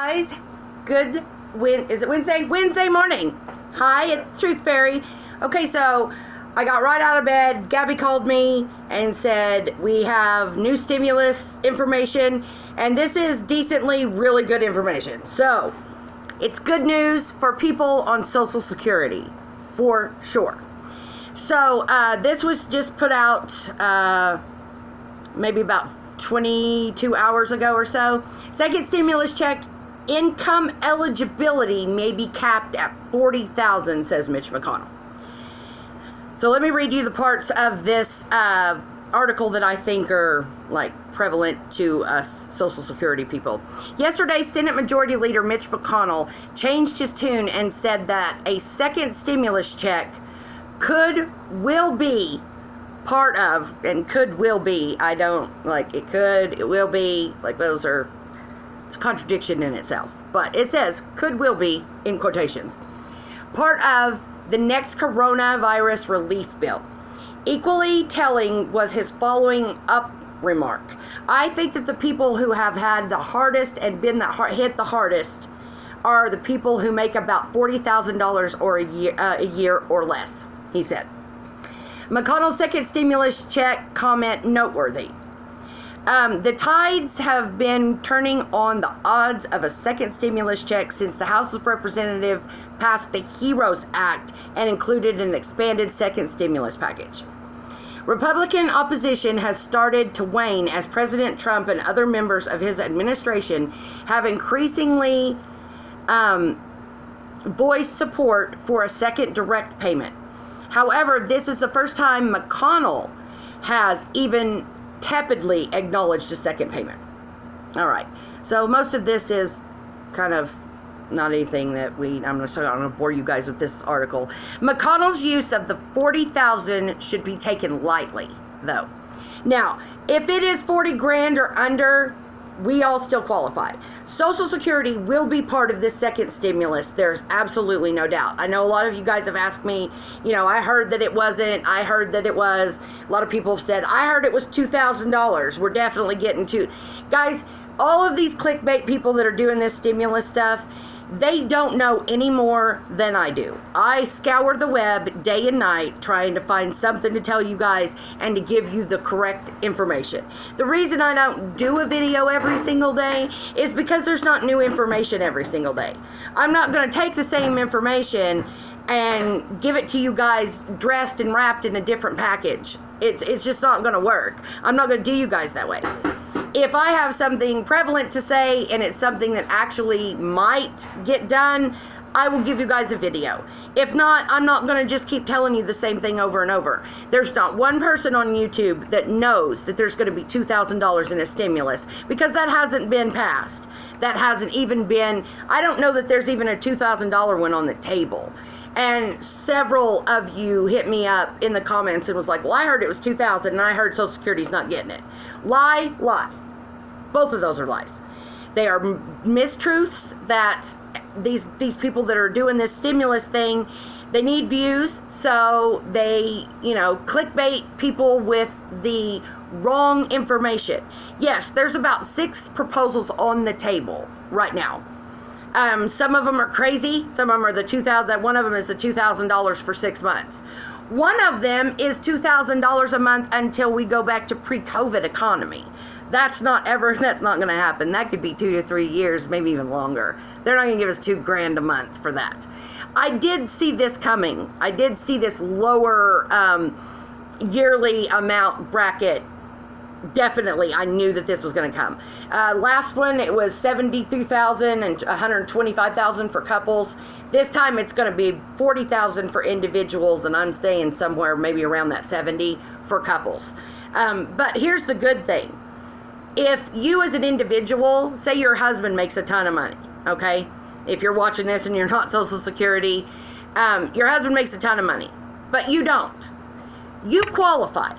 guys. Is it Wednesday? Wednesday morning. Hi, it's Truth Fairy. Okay, so I got right out of bed. Gabby called me and said we have new stimulus information, and this is decently really good information. So it's good news for people on Social Security, for sure. So this was just put out maybe about 22 hours ago or so. Second stimulus check income eligibility may be capped at $40,000, says Mitch McConnell. So let me read you the parts of this article that I think are like prevalent to us Social Security people. Yesterday, Senate Majority Leader Mitch McConnell changed his tune and said that a second stimulus check will be part of, and will be, I don't, like, it will be, like, those are, it's a contradiction in itself, but it says will be, in quotations, part of the next coronavirus relief bill. Equally telling was his following up remark. I think that the people who have had the hardest and been hit the hardest are the people who make about $40,000 or a year or less, he said. McConnell's second stimulus check comment noteworthy. The tides have been turning on the odds of a second stimulus check since the House of Representatives passed the HEROES Act and included an expanded second stimulus package. Republican opposition has started to wane as President Trump and other members of his administration have increasingly voiced support for a second direct payment. However, this is the first time McConnell has even tepidly acknowledged a second payment. All right. So most of this is kind of not anything that I'm going to bore you guys with this article. McConnell's use of the $40,000 should be taken lightly, though. Now, if it is 40 grand or under, we all still qualify. Social Security will be part of this second stimulus. There's absolutely no doubt. I know a lot of you guys have asked me, I heard that it wasn't. I heard that it was. A lot of people have said, I heard it was $2,000. We're definitely getting to. Guys, all of these clickbait people that are doing this stimulus stuff, they don't know any more than I do. I scour the web day and night trying to find something to tell you guys and to give you the correct information. The reason I don't do a video every single day is because there's not new information every single day. I'm not going to take the same information and give it to you guys dressed and wrapped in a different package. It's just not going to work. I'm not going to do you guys that way. If I have something prevalent to say and it's something that actually might get done, I will give you guys a video. If not, I'm not going to just keep telling you the same thing over and over. There's not one person on YouTube that knows that there's going to be $2,000 in a stimulus because that hasn't been passed. That hasn't even been, I don't know that there's even a $2,000 one on the table. And several of you hit me up in the comments and was like, well, I heard it was $2,000 and I heard Social Security's not getting it. Lie. Both of those are lies. They are mistruths that these people that are doing this stimulus thing, they need views, so they, clickbait people with the wrong information. Yes, there's about 6 proposals on the table right now. Some of them are crazy. Some of them are the $2,000. One of them is the $2,000 for 6 months. One of them is $2,000 a month until we go back to pre-COVID economy. That's not going to happen. That could be 2 to 3 years, maybe even longer. They're not going to give us $2,000 a month for that. I did see this coming. I did see this lower yearly amount bracket. Definitely, I knew that this was going to come. Last one, it was $73,000 and $125,000 for couples. This time, it's going to be $40,000 for individuals, and I'm staying somewhere maybe around that $70,000 for couples. But here's the good thing. If you as an individual, say your husband makes a ton of money, okay? If you're watching this and you're not Social Security, your husband makes a ton of money, but you don't. You qualify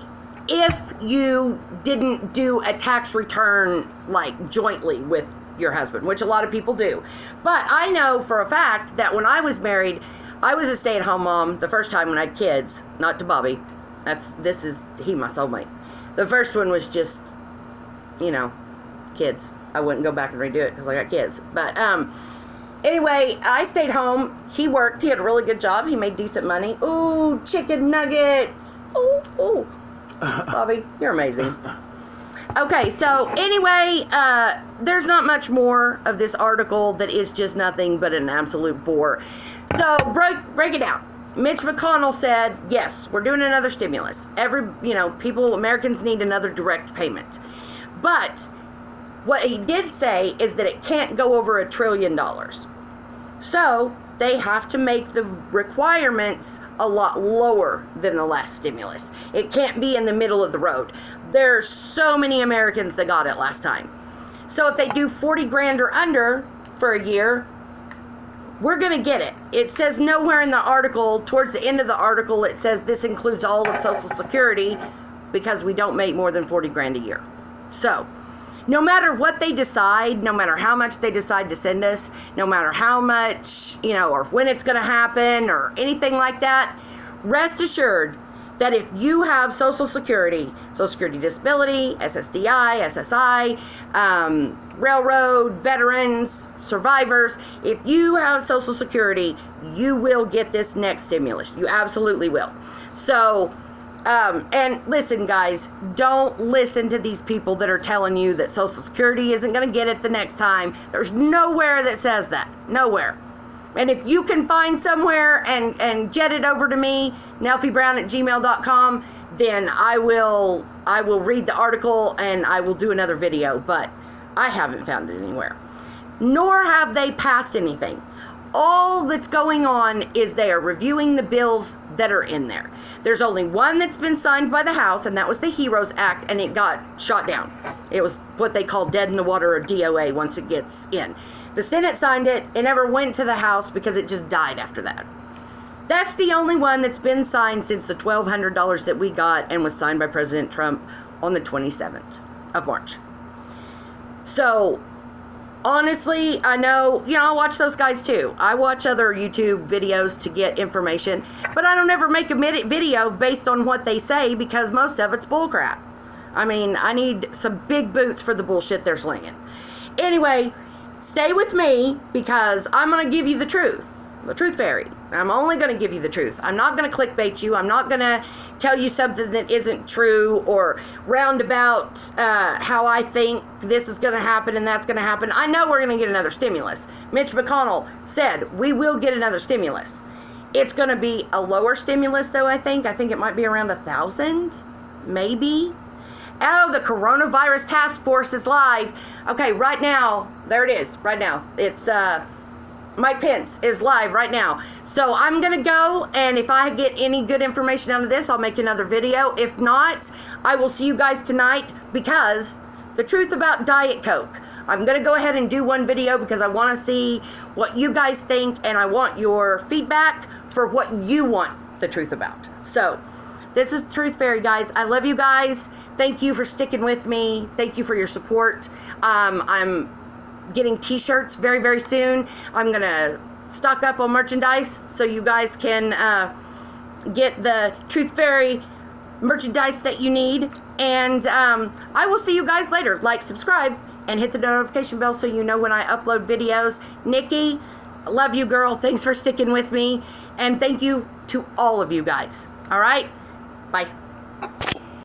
if you didn't do a tax return like jointly with your husband, which a lot of people do. But I know for a fact that when I was married, I was a stay-at-home mom the first time when I had kids, not to Bobby. He my soulmate. The first one was just, kids. I wouldn't go back and redo it because I got kids. But anyway, I stayed home. He worked. He had a really good job. He made decent money. Ooh, chicken nuggets. Ooh. Bobby, you're amazing. Okay, so anyway, there's not much more of this article that is just nothing but an absolute bore. So break it down. Mitch McConnell said, yes, we're doing another stimulus. Americans need another direct payment. But what he did say is that it can't go over $1 trillion. So they have to make the requirements a lot lower than the last stimulus. It can't be in the middle of the road. There's so many Americans that got it last time. So if they do 40 grand or under for a year, we're going to get it. It says nowhere in the article, towards the end of the article, it says this includes all of Social Security because we don't make more than 40 grand a year. So no matter what they decide, no matter how much they decide to send us, no matter how much, or when it's going to happen or anything like that, rest assured that if you have Social Security Disability, SSDI, SSI, railroad, veterans, survivors, if you have Social Security, you will get this next stimulus. You absolutely will. So, and listen, guys, don't listen to these people that are telling you that Social Security isn't going to get it the next time. There's nowhere that says that. Nowhere. And if you can find somewhere and jet it over to me, nelfiebrown@gmail.com, then I will read the article and I will do another video. But I haven't found it anywhere. Nor have they passed anything. All that's going on is they are reviewing the bills that are in there. There's only one that's been signed by the House, and that was the HEROES Act, and it got shot down. It was what they call dead in the water, or DOA, once it gets in. The Senate signed it. It never went to the House because it just died after that. That's the only one that's been signed since the $1,200 that we got and was signed by President Trump on the 27th of March. So, honestly, I know, I watch those guys too. I watch other YouTube videos to get information, but I don't ever make a video based on what they say because most of it's bullcrap. I mean, I need some big boots for the bullshit they're slinging. Anyway, stay with me because I'm going to give you the truth fairy. I'm only going to give you the truth. I'm not going to clickbait you. I'm not going to tell you something that isn't true or roundabout how I think this is going to happen and that's going to happen. I know we're going to get another stimulus. Mitch McConnell said we will get another stimulus. It's going to be a lower stimulus, though, I think. I think it might be around 1,000, maybe. Oh, the coronavirus task force is live. Okay, right now, there it is, right now. It's, Mike Pence is live right now. So I'm going to go, and if I get any good information out of this, I'll make another video. If not, I will see you guys tonight because the truth about Diet Coke. I'm going to go ahead and do one video because I want to see what you guys think, and I want your feedback for what you want the truth about. So this is Truth Fairy, guys. I love you guys. Thank you for sticking with me. Thank you for your support. I'm getting t-shirts very, very soon. I'm going to stock up on merchandise so you guys can get the Truth Fairy merchandise that you need. And I will see you guys later. Like, subscribe, and hit the notification bell so you know when I upload videos. Nikki, I love you, girl. Thanks for sticking with me. And thank you to all of you guys. All right? Bye.